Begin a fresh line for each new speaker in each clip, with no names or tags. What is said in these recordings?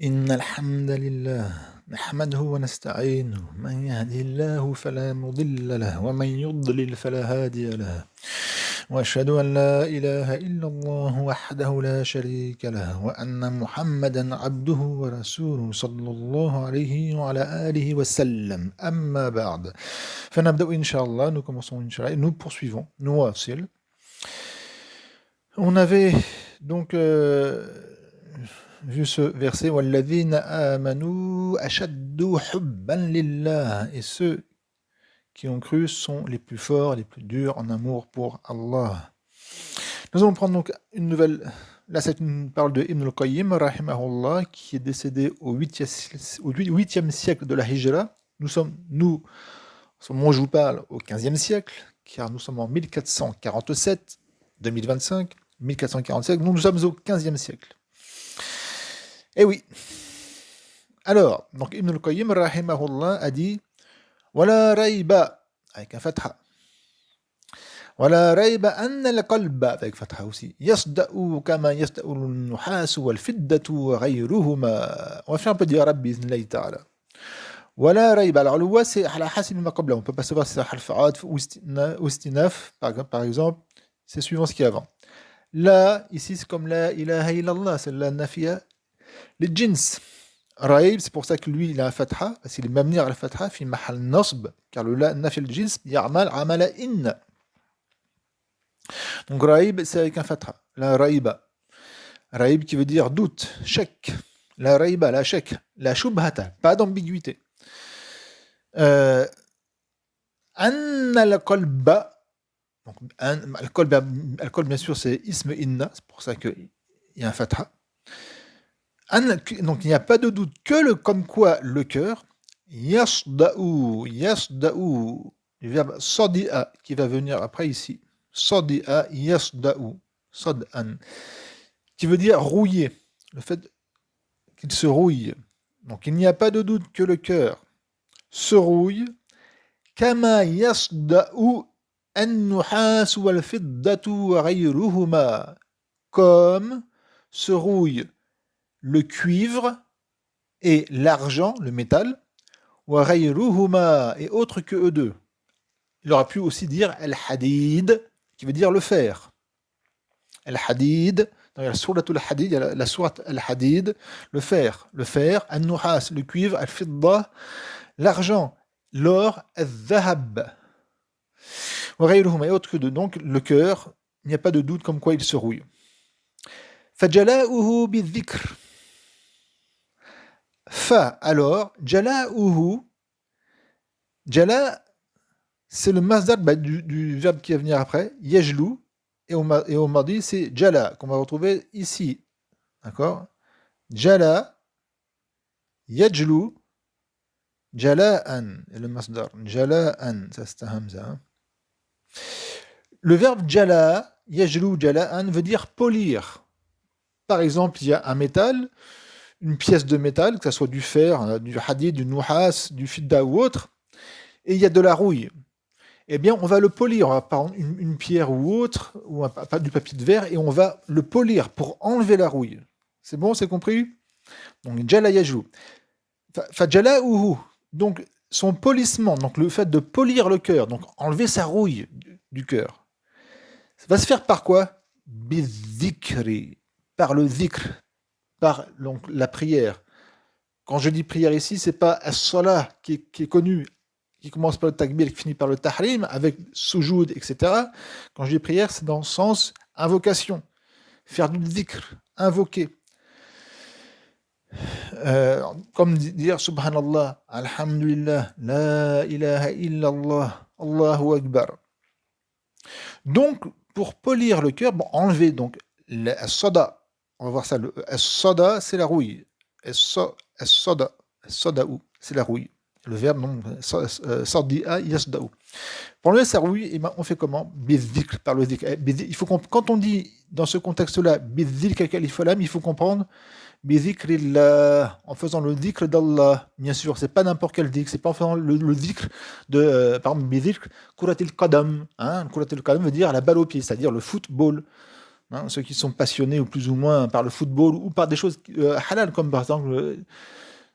إن الحمد لله نحمده ونستعينه من يهده الله فلا مضل له ومن يضلل فلا هادي له وأشهد أن لا إله إلا الله وحده لا شريك له وأن محمدا عبده ورسوله صلى الله عليه وعلى آله وسلم أما بعد فنبدأ إن شاء الله nous commençons إن شاء الله nous poursuivons نواصل on avait donc vu ce verset وَالَّذِينَ آمَنُوا أَشَدُّ حُبًّا لِلَّهِ et ceux qui ont cru sont les plus forts, les plus durs en amour pour Allah. Nous allons prendre donc une nouvelle. Là, c'est une parole de Ibn al-Qayyim, rahimahullah, qui est décédé au 8e siècle de la Hijra. Nous, au moment où je vous parle, au 15e siècle, car nous sommes en 1447, 2025, 1447, nous sommes au 15e siècle. Eh oui. Alors, donc Ibn al-Qayyim, rahimahullah, a dit Wala rayba, avec un fatha. Wala rayba anna al-qalba, avec fatha aussi. Yasda'u kama yasda'u al-nuhas wal-fiddatu wa ghayruhuma. On va faire un peu d'Arab, bi'idhnillahi ta'ala. Wala rayba. Alors, le wa, c'est ala hasib ma qabla. On peut pas savoir si c'est harf atf ou istinaf, par exemple. C'est suivant ce qu'il y a avant. La, ici, c'est comme la ilaha illallah, c'est la nafiya. Les jins. Raïb, c'est pour ça que lui, il a un fatha, parce qu'il est mamni al fatha, fi mahal nasb, car le la nafi al jins, ya'mal amala in. Donc raïb, c'est avec un fatha. La raïba. Raïb qui veut dire doute, shak. La raïba, la shak. La shubhata, pas d'ambiguïté. Anna al qalba. Donc, al qalb, bien sûr, c'est ism inna, c'est pour ça qu'il y a un fatha. Donc il n'y a pas de doute que comme quoi le cœur, yasda'u, le verbe sadi'a qui va venir après ici, sadi'a, yasda'u, sad'an, qui veut dire rouiller, le fait qu'il se rouille. Donc il n'y a pas de doute que le cœur se rouille, kama yasda'u an-nuhas wal-fiddatu wa ghayruhuma, comme se rouille le cuivre et l'argent, le métal, wa ghayruhuma, et autre que eux deux. Il aurait pu aussi dire al-hadid, qui veut dire le fer. Al-hadid, dans la sourate al-hadid, il y a la sourate al-hadid, le fer, al-nuhas, le cuivre, al-fidda, l'argent, l'or, al-dhahab, wa ghayruhuma, et autre que deux. Donc le cœur, il n'y a pas de doute comme quoi il se rouille. Fajala'uhu bi-dhikr. Fa, alors, jala'uhu, jala, c'est le masdar du verbe qui va venir après, yajlu, et au mardi, c'est jala, qu'on va retrouver ici. D'accord? Jala, yajlu, jala'an, et le masdar, jala'an, ça c'est un hamza. Hein. Le verbe jala, yajlu, jala'an, veut dire polir. Par exemple, il y a un métal, une pièce de métal, que ce soit du fer, du hadid, du nuhas, du fidda ou autre, et il y a de la rouille. Eh bien, on va le polir. On va prendre une pierre ou autre, ou du papier de verre, et on va le polir pour enlever la rouille. C'est bon, c'est compris? Donc, jala yajou. Fajala'uhu. Donc, son polissement, donc le fait de polir le cœur, donc enlever sa rouille du cœur, ça va se faire par quoi? Bizikri. Par le zikr. Par donc, la prière. Quand je dis prière ici, c'est pas as-salah qui est connu, qui commence par le takbir et qui finit par le tahrim, avec soujoud, etc. Quand je dis prière, c'est dans le sens invocation. Faire du dhikr, invoquer. Comme dire subhanallah, alhamdulillah, la ilaha illallah, Allahu akbar. Donc, pour polir le cœur, bon, enlever donc le soda. On va voir ça. Le soda, c'est la rouille. Soda, c'est la rouille. Le verbe, non, sardi'a yasda'u. Pour enlever sa rouille, eh ben, on fait comment? Bizikr, par le zikr. Il faut quand on dit dans ce contexte-là, bizikr kalifalam, il faut comprendre bizikrillah, en faisant le zikr d'Allah. Bien sûr, c'est pas n'importe quel zikr, c'est pas en faisant le zikr de, par exemple, bizikr kuratil qadam. Hein, kuratil qadam veut dire la balle au pied, c'est-à-dire le football. hein, ceux qui sont passionnés ou plus ou moins par le football ou par des choses halal, comme par exemple,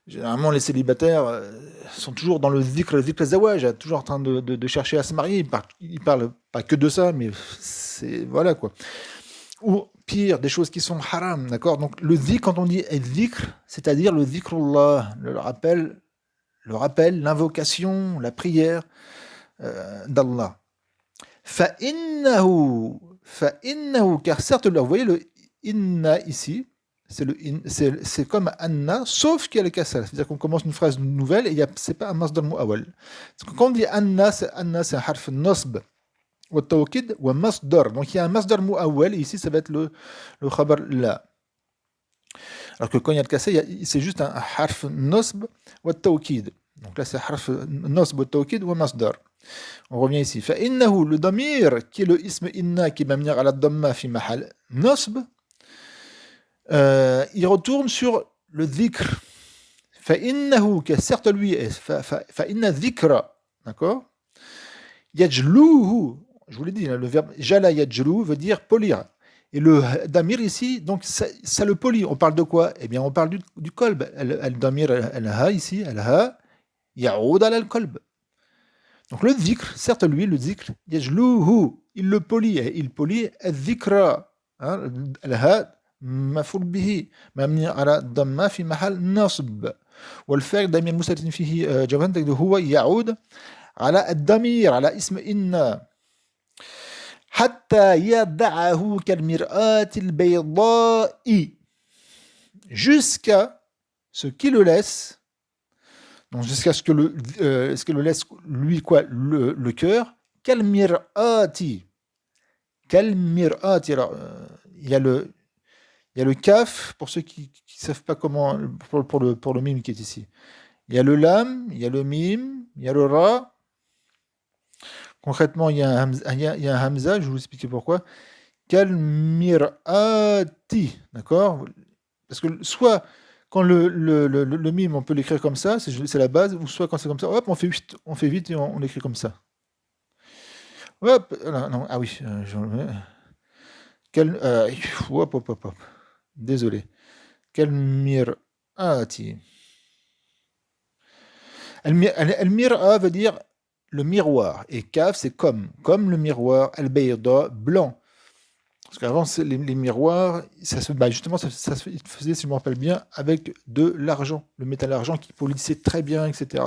généralement les célibataires sont toujours dans le zikr zawaj, toujours en train de chercher à se marier. Ils parlent pas que de ça, mais c'est voilà quoi. Ou pire, des choses qui sont haram, d'accord. Donc le zikr, quand on dit zikr, c'est-à-dire le zikrullah, le rappel, l'invocation, la prière d'Allah. Fa'innahu, car certes, vous voyez le inna ici, c'est comme anna, sauf qu'il y a le kasra. C'est-à-dire qu'on commence une phrase nouvelle et c'est pas un masdar mu'awwal. Quand on dit anna, c'est un harf nasb wa tawkid wa masdar. Donc il y a un masdar mu'awwal et ici ça va être le khabar la. Alors que quand il y a le kasra, c'est juste un harf nasb wa tawkid. Donc là c'est harf nasb wa tawkid wa masdar. On revient ici. فإنه le damir qui est le ism inna qui est mabni ala dhamma fi mahal nasb, il retourne sur le dhikr. فإنه que certes lui est فإن dhikra, d'accord. Yajluhu, je vous l'ai dit, le verbe jala yajlu veut dire polir. Et le damir ici, donc ça le polit. On parle de quoi? Eh bien, on parle du kolb. Le damir al-ha ici, al-ha yaoud ala al-kolb. Donc le dhikr, certes lui, le dhikr, yajluhu, il le polie, il polie al-dhikra, al-ha maf'ul bihi, mabni ala damma fi mahal nasb. والفعل ضمير مستتر فيه جواب هو يعود على الضمير على اسم إن حتى يدعه كالمرآة البيضاء jusqu'à ce qu'il le laisse. Donc jusqu'à ce que le laisse lui quoi le cœur. Kalmirati. Kalmirati. Alors il y a le kaf pour ceux qui savent pas comment pour le mime qui est ici. Il y a le lam, il y a le mime, il y a le ra. Concrètement, il y a un hamza, je vais vous expliquer pourquoi. Kalmirati, d'accord. Parce que soit quand le mime, on peut l'écrire comme ça, c'est la base, ou soit quand c'est comme ça, hop, on fait vite et on l'écrit comme ça. Hop, non, ah oui, hop. Désolé. Kalmirati. Al-mir'a veut dire le miroir, et kaf c'est comme le miroir, al-bayda, blanc. Parce qu'avant, les miroirs, justement, ça se faisait, si je me rappelle bien, avec de l'argent, le métal argent qui polissait très bien, etc.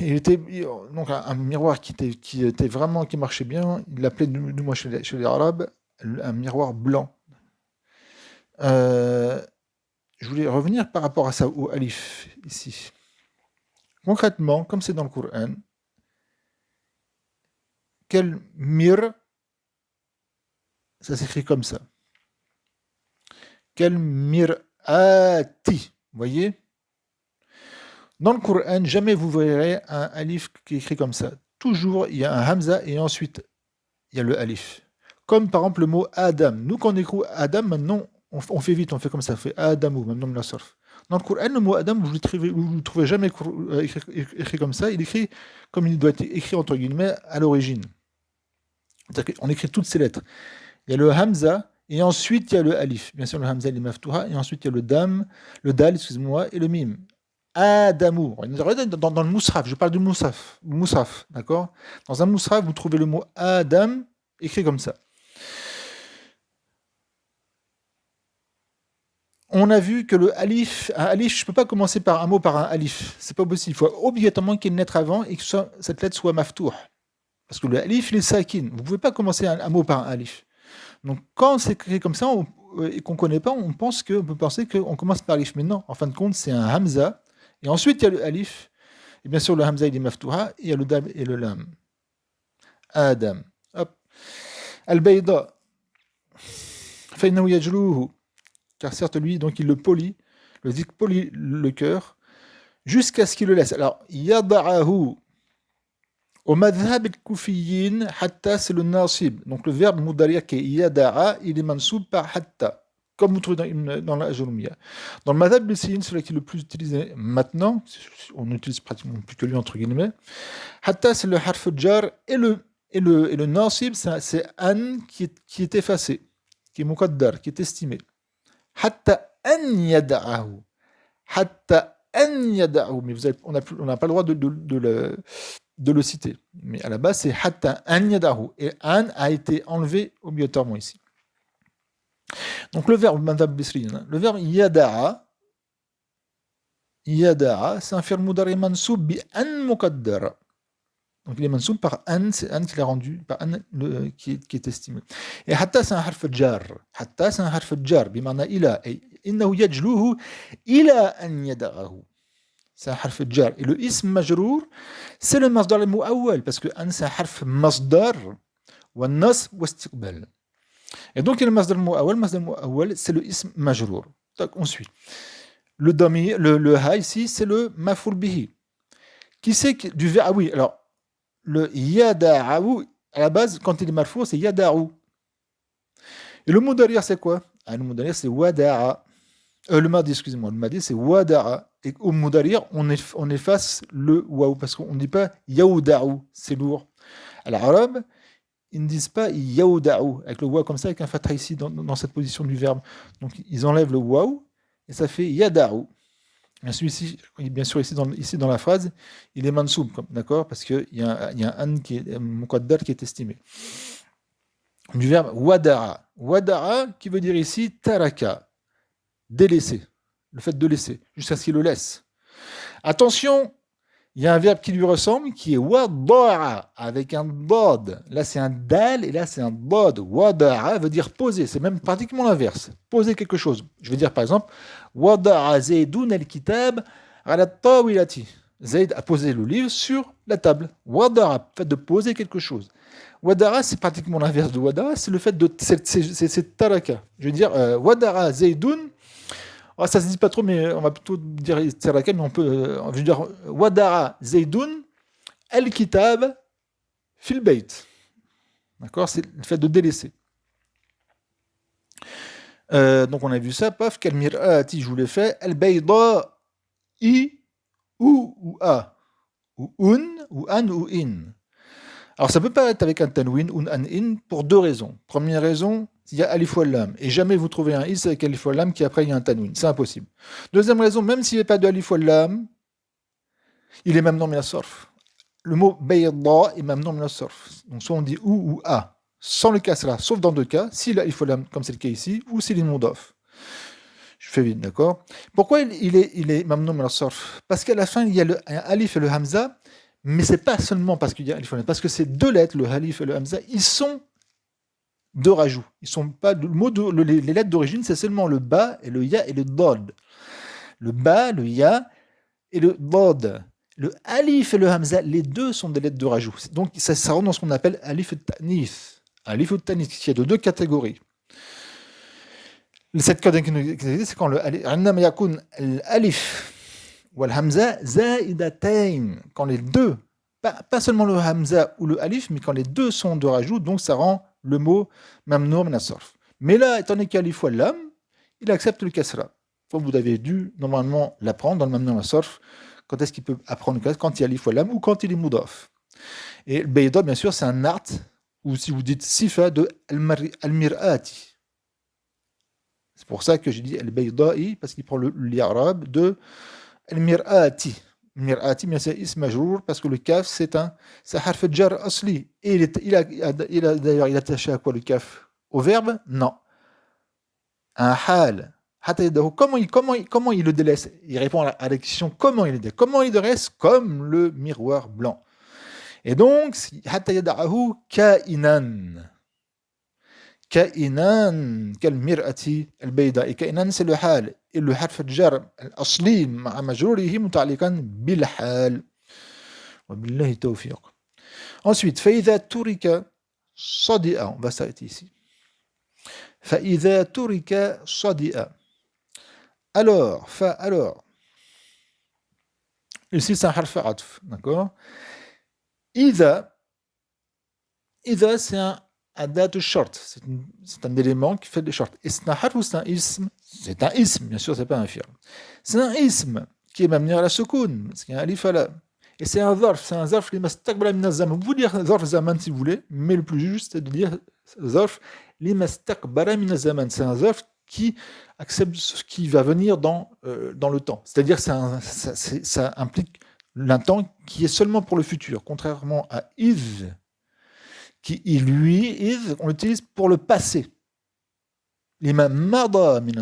Il était donc un miroir qui marchait bien. Il l'appelait du moins chez les Arabes un miroir blanc. Je voulais revenir par rapport à ça au alif ici. Concrètement, comme c'est dans le Coran, quel mir, ça s'écrit comme ça. Quel mir'ati, vous voyez? Dans le Coran, jamais vous verrez un alif qui est écrit comme ça. Toujours, il y a un hamza et ensuite, il y a le alif. Comme par exemple le mot Adam. Nous, quand on écrit Adam, maintenant, on fait vite, on fait comme ça, on fait Adamu, même dans la surf. Dans le Coran, le mot Adam, vous ne le trouvez jamais écrit comme ça. Il est écrit comme il doit être écrit, entre guillemets, à l'origine. C'est-à-dire qu'on écrit toutes ces lettres. Il y a le hamza, et ensuite il y a le alif. Bien sûr, le hamza, il est maftuha, et ensuite il y a le dal, excusez-moi, et le mim. Adamu. Dans le Moussaf, je parle du Moussaf, d'accord? Dans un Moussaf, vous trouvez le mot Adam écrit comme ça. On a vu que le alif, je ne peux pas commencer par un mot par un alif. C'est pas possible. Il faut obligatoirement qu'il y ait une lettre avant et que cette lettre soit maftour. Parce que le alif, il est sakin. Vous ne pouvez pas commencer un mot par un alif. Donc quand c'est écrit comme ça et qu'on ne connaît pas, on peut penser qu'on commence par alif. Mais non, en fin de compte, c'est un hamza. Et ensuite, il y a le alif. Et bien sûr, le hamza, il est maftuha. Et il y a le dal et le lam. Adam. Hop. Al-bayda. Fainahu yajluhu. Car certes, lui, donc il le polit. Le zik polit le cœur. Jusqu'à ce qu'il le laisse. Alors, yada'ahu. Au madhab al-kufiyin, hatta, c'est le nasib. Donc le verbe mudari'a qui est yada'a, il est mansoub par hatta. Comme vous trouvez dans la Ajurumiyya. Dans le madhab al-siyin, celui qui est le plus utilisé maintenant, on n'utilise pratiquement plus que lui, entre guillemets. Hatta, c'est le harf jar et et le nasib, c'est an qui est effacé, qui est muqaddar, qui est estimé. Hatta an yada'ahu. Hatta an yada'ahu. Mais on n'a pas le droit de le citer. Mais à la base, c'est hatta an yada'ahu. Et an a été enlevé obligatoirement ici. Donc le verbe madhab bisri, le verbe yada'a, c'est un fi'l mudari mansoub bi an muqaddara. Donc il est mansoub par an, c'est an qui l'a rendu, par an qui est estimé. Et hatta c'est un harf jar. Hatta c'est un harf jar, bimana ila. Et innahu yajluhu ila an yada'ahu. C'est un harf jar. Et le ism majrour, c'est le masdar al-mu'awwal, parce que an c'est un harf masdar, wa nas wa istiqbal. Et donc il y a le masdar al-mu'awwal, c'est le ism majrour. Donc on suit. Le ha ici, c'est le maf'ul bihi. Qui c'est du verbe? Ah oui, alors le yada'u, à la base, quand il est marfou, c'est yada'u. Et le mot derrière, c'est quoi? Le mot derrière, c'est wada'a. Le madi, excusez-moi, le madi, c'est wada'a. Et au mot derrière, on efface le waou, parce qu'on ne dit pas yaouda'u, c'est lourd. À l'arabe, ils ne disent pas yaouda'u, avec le waou comme ça, avec un fatha ici, dans cette position du verbe. Donc, ils enlèvent le waou, et ça fait yada'u. Bien sûr, ici dans la phrase, il est mansoub, d'accord, parce qu'il y a un an qui est muqaddar qui est estimé. Du verbe wada'a. Wada'a qui veut dire ici taraka, délaisser, le fait de laisser, jusqu'à ce qu'il le laisse. Attention, il y a un verbe qui lui ressemble, qui est wada'a, avec un dad. Là, c'est un dal, et là, c'est un dad. Wada'a veut dire poser, c'est même pratiquement l'inverse. Poser quelque chose. Je vais dire, par exemple, wada'a Zaydun al-kitab ala tawilati. Zayd a posé le livre sur la table. Wada'a, fait de poser quelque chose. Wada'a, c'est pratiquement l'inverse de wada'a, c'est le fait de... C'est taraka. Je veux dire, wada'a Zaydun... Oh, ça se dit pas trop, mais on va plutôt dire taraka, mais on peut... je veux dire, wada'a Zaydun al-kitab fil bayt. D'accord? C'est le fait de délaisser. Donc on a vu ça, paf, quel mir'ati, je vous l'ai fait, al-bayda, i, ou a, ou un, ou an, ou in. Alors ça peut paraître avec un tanwin, un, in, pour deux raisons. Première raison, il y a alif ou lam, et jamais vous trouvez un is avec alif ou lam qui après il y a un tanwin, c'est impossible. Deuxième raison, même s'il n'y a pas de alif ou lam, il est même non min as-sarf. Le mot bayda est même non min as-sarf. Donc soit on dit ou a, sans le kasra, sauf dans deux cas, si l'alif ou lam, comme c'est le cas ici, ou s'il est mudaf. Je fais vite, d'accord? Pourquoi il est mamnoum al-sarf? Parce qu'à la fin, il y a le alif et le hamza, mais c'est pas seulement parce qu'il y a alif et le hamza, parce que ces deux lettres, le alif et le hamza, ils sont de rajout. Ils sont pas, les lettres d'origine, c'est seulement le ba et le ya et le dod. Le ba, le ya et le dod. Le alif et le hamza, les deux sont des lettres de rajout. Donc ça rentre dans ce qu'on appelle alif et ta'nith. Alif et ta'nith, qui est de deux catégories. Cette catégorie, c'est quand l'alif ou le hamza za'idatain, quand les deux, pas seulement le hamza ou le alif, mais quand les deux sont de rajout, donc ça rend le mot mamnoum min as-sarf. Mais là, étant donné qu'il y a alif ou lam, il accepte le kasra. Vous avez dû normalement l'apprendre dans le mamnoum min as-sarf. Quand est-ce qu'il peut apprendre le kasra? Quand il y a alif ou lam ou quand il est mudaf. Et le bayda, bien sûr, c'est un art, ou si vous dites sifa de al-mir'ati. C'est pour ça que j'ai dit al-bayda'i, parce qu'il prend l'irabe de al-mir'ati. Mir'ati, mais c'est ism majrour, parce que le kaf, c'est harf jar asli. Et d'ailleurs, il est attaché à quoi le kaf? Au verbe? Non. Un hal. Comment il le délaisse? Il répond à la question comment il le délaisse. Comment il le délaisse? Comme le miroir blanc. Et donc, hatta yada'ahu ka'inan. كائنان كالمرأة البيضاء كائنان c'est le حال et le حرف الجر الأصلي مع مجروره متعلقا بالحال وبالله التوفيق. Ensuite فإذا ترك صدئ, on va s'arrêter ici. فإذا ترك صدئ. Alors ici c'est un حرف عطف, d'accord? إذا c'est un adat short, c'est un élément qui fait des shorts. Et c'est un harf ou c'est un ism? C'est un ism, bien sûr, c'est pas un fi'l. C'est un ism qui est mamni à la soukoun, parce qu'il y a un alif à la. Et c'est un zarf lima staqbala min az-zaman. Vous pouvez dire zarf zaman si vous voulez, mais le plus juste c'est de dire zarf lima staqbala min az-zaman. C'est un zarf qui accepte ce qui va venir dans le temps. C'est-à-dire ça implique un temps qui est seulement pour le futur, contrairement à iz, qui lui, iz, on l'utilise pour le passé. Lima mada min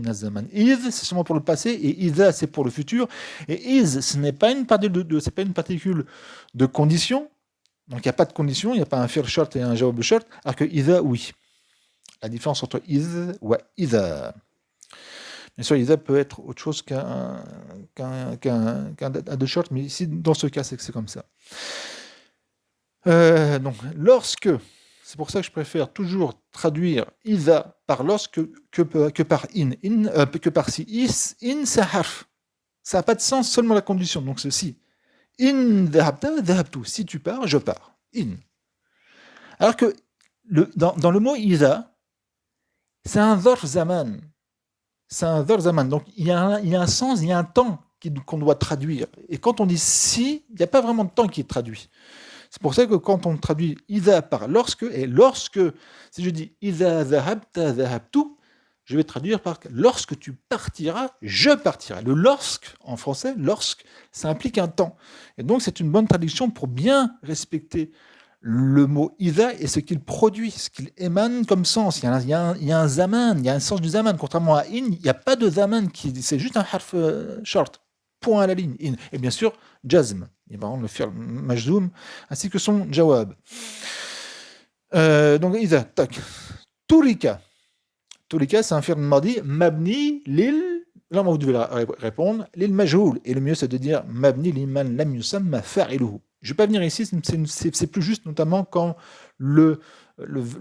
az-zaman. Iz, c'est seulement pour le passé, et iza, c'est pour le futur. Et iz, ce n'est pas une particule de condition. Donc il n'y a pas de condition, il n'y a pas un fi'l shart et un jawab shart, alors que iza, oui. La différence entre iz ou iza. Bien sûr, iza peut être autre chose qu'un de short, mais ici, dans ce cas, c'est que c'est comme ça. Donc, lorsque, c'est pour ça que je préfère toujours traduire iza par lorsque que par que par si. In, c'est harf. Ça n'a pas de sens, seulement la condition. Donc, c'est si. In dhahabta, dhahabtu. Si tu pars, je pars. In. Alors que dans le mot iza, c'est un zarf zaman. C'est un zarf zaman. Donc, il y a un sens, il y a un temps qu'on doit traduire. Et quand on dit si, il n'y a pas vraiment de temps qui est traduit. C'est pour ça que quand on traduit iza par lorsque, et lorsque, si je dis iza dhahabta dhahabtu, je vais traduire par lorsque tu partiras, je partirai. Le lorsque, en français, lorsque, ça implique un temps. Et donc, c'est une bonne traduction pour bien respecter le mot iza et ce qu'il produit, ce qu'il émane comme sens. Il y a un zaman, il y a un sens du zaman. Contrairement à in, il n'y a pas de zaman, c'est juste un harf short, point à la ligne, in. Et bien sûr, jazm, il va le faire majzoum, ainsi que son jawab. Donc iza, tac. Turika, c'est un fi'l madi, mabni lil, là vous devez répondre, lil majhoul. Et le mieux c'est de dire mabni liman lam yusamma fa'iluhu. Je ne vais pas venir ici, c'est plus juste, notamment quand le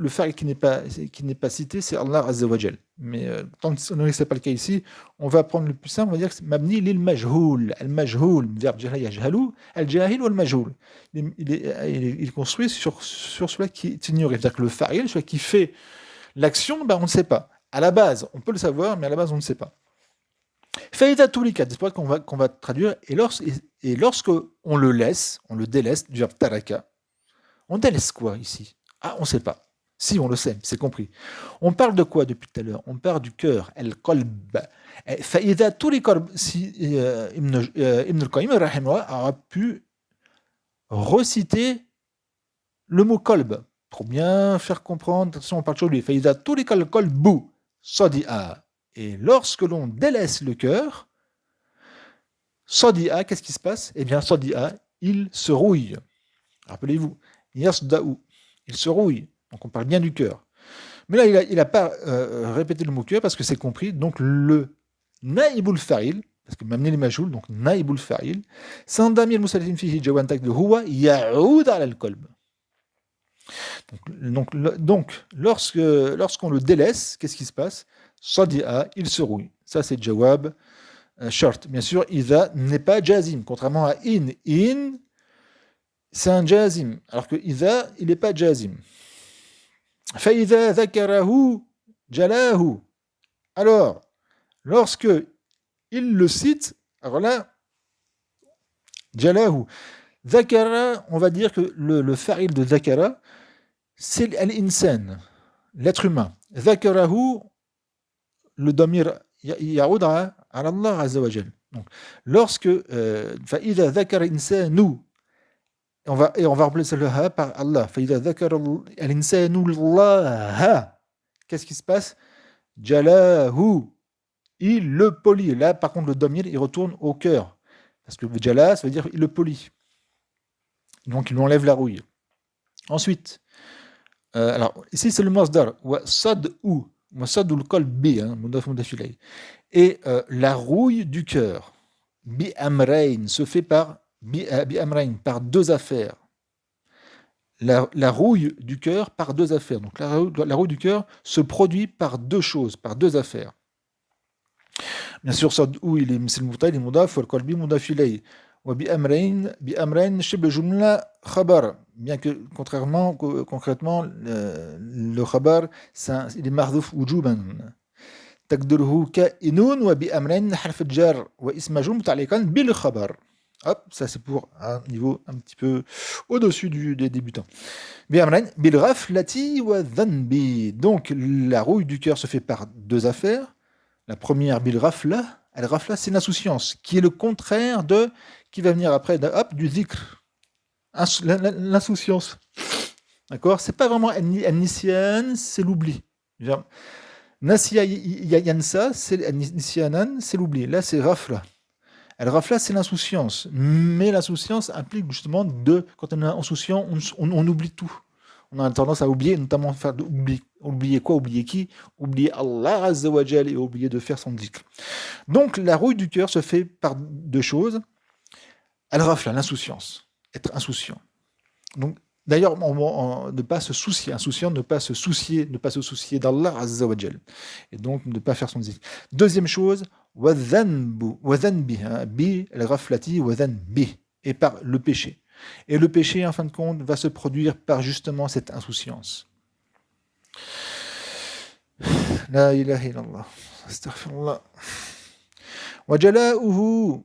fa'il qui n'est pas cité, c'est Allah Azza wa Jal. Mais tant que ce n'est pas le cas ici, on va prendre le plus simple, on va dire que c'est mabni lil majhoul. Al-majhoul, verbe jahala yajhalu, al-jahil ou al-majhoul. Il est construit sur celui qui est ignoré. C'est-à-dire que le fa'il, celui qui fait l'action, on ne sait pas. À la base, on peut le savoir, mais à la base, on ne sait pas. Faïda tous les cas, c'est pour ça qu'on va traduire. Et lorsque on le délaisse, du verbe taraka, on délaisse quoi ici? Ah, on ne sait pas. Si, on le sait, c'est compris. On parle de quoi depuis tout à l'heure? On parle du cœur, el-qalb. Faïda tous les corps, si Ibn al-Qayyim aura pu reciter le mot kolb, pour bien faire comprendre. Attention, on parle toujours de lui. Faïda tous les kolbu, sadi'a. Et lorsque l'on délaisse le cœur, sadi'a, qu'est-ce qui se passe? Eh bien, sadi'a, il se rouille. Rappelez-vous, yasda'u, il se rouille. Donc on parle bien du cœur. Mais là, il n'a pas répété le mot cœur parce que c'est compris. Donc le naïbul fa'il, parce que m'amener les majoul, donc naïbul fa'il, sandamir musalifin fihi jawan tak de huwa ya'oud ala al-qalb. Donc lorsqu'on le délaisse, qu'est-ce qui se passe? Sadi'a, il se rouille. Ça, c'est jawab short. Bien sûr, iza n'est pas jazim, contrairement à in. In, c'est un jazim, alors que iza, il n'est pas jazim. Fa'iza zakarahu jalahu. Alors, lorsque il le cite, alors là, jalahu. Zakara, on va dire que le fa'il de zakara, c'est al-insan, l'être humain. Zakarahu, le damir yaoud ala Allah Azza wa Jal. Donc, lorsque فإذا ذكر إنسان, on va remplacer le ha par Allah. فإذا ذكر الإنسان الله, qu'est-ce qui se passe? Jalahu, il le polie. Là, par contre, le damir, il retourne au cœur. Parce que jala, ça veut dire il le polie. Donc, il lui enlève la rouille. Ensuite, alors, ici, c'est le masdar. Wa sad'u. Masadul qalbi, et la rouille du cœur, bi amrain, se fait par bi amrain, par deux affaires. La rouille du cœur par deux affaires. Donc la rouille du cœur se produit par deux choses, par deux affaires. Bien sûr, sad'u, il est misl muta'il mudaf wal qalbi mudaf ilayh. Wa bi amrain shibh jumla khabar. Bien que, concrètement, le khabar, il est mahdhouf wujuban. تقدره كائن وبأمرين حرف الجر واسم مجرور متعلقا بالخبر. Hop, ça c'est pour un niveau un petit peu au-dessus des débutants. Bil ghaflati wa dhanbi. Donc la rouille du cœur se fait par deux affaires. La première, bil ghafla. Al ghafla, c'est l'insouciance, qui est le contraire de, qui va venir après, hop, du dhikr. L'insouciance. D'accord? C'est pas vraiment an-nisyan, c'est l'oubli. Nasiya yansa, c'est nisyanan, c'est l'oubli. Là, c'est ghafla. Al-ghafla, c'est l'insouciance. Mais l'insouciance implique justement quand on est insouciant, on oublie tout. On a tendance à oublier, notamment faire oublier quoi, oublier qui, oublier Allah Azza wa Jal et oublier de faire son dhikr. Donc la rouille du cœur se fait par deux choses. Al-ghafla, l'insouciance, être insouciant. Donc d'ailleurs, ne pas se soucier, insouciant, ne pas se soucier d'Allah Azza wa Jal. Et donc ne pas faire son dhikr. Deuxième chose, wadhanbi, bi al-ghaflati wadhanbi, et par le péché. Et le péché, en fin de compte, va se produire par justement cette insouciance. La ilaha illallah. Astaghfirullah. Wajala'uhu,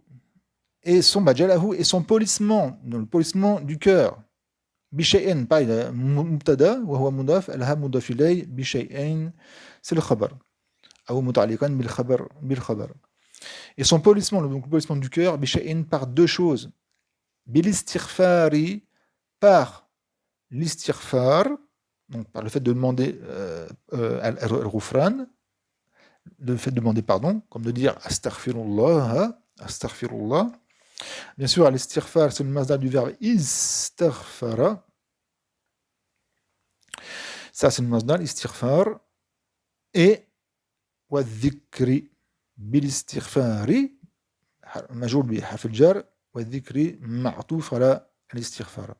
et son polissement, le polissement du cœur. Bishay'in, pareil, mubtada, wa huwa mudaf, alha mudaf ilay, bishay'in, c'est le khabar. Ou muta'alliqan bil khabar. Et son polissement, donc le polissement du cœur, bishay'in, par deux choses. Bilistighfari, par l'istighfar, donc par le fait de demander al-ghufran, le fait de demander pardon, comme de dire astaghfirullah, astaghfirullah. Bien sûr, l'istighfar, c'est le masdar du verbe istaghfara. Ça, c'est le masdar, istighfar. Et wa dhikri bilistighfari, majoul bi harf al-jar, wa dhikri ma'touf ala l'istighfar.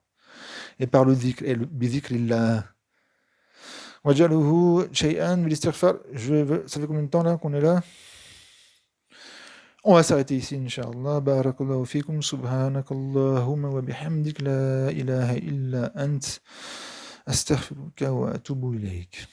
Et par le dhikr, et bidhikrillah. Wajaluhu shay'an bilistighfar. Ça fait combien de temps là qu'on est là? On va s'arrêter ici, Inch'Allah. Barakallahu fikum, subhanakallahumma wa bihamdik, la ilaha illa ant, astaghfiruka wa atubu ilayk.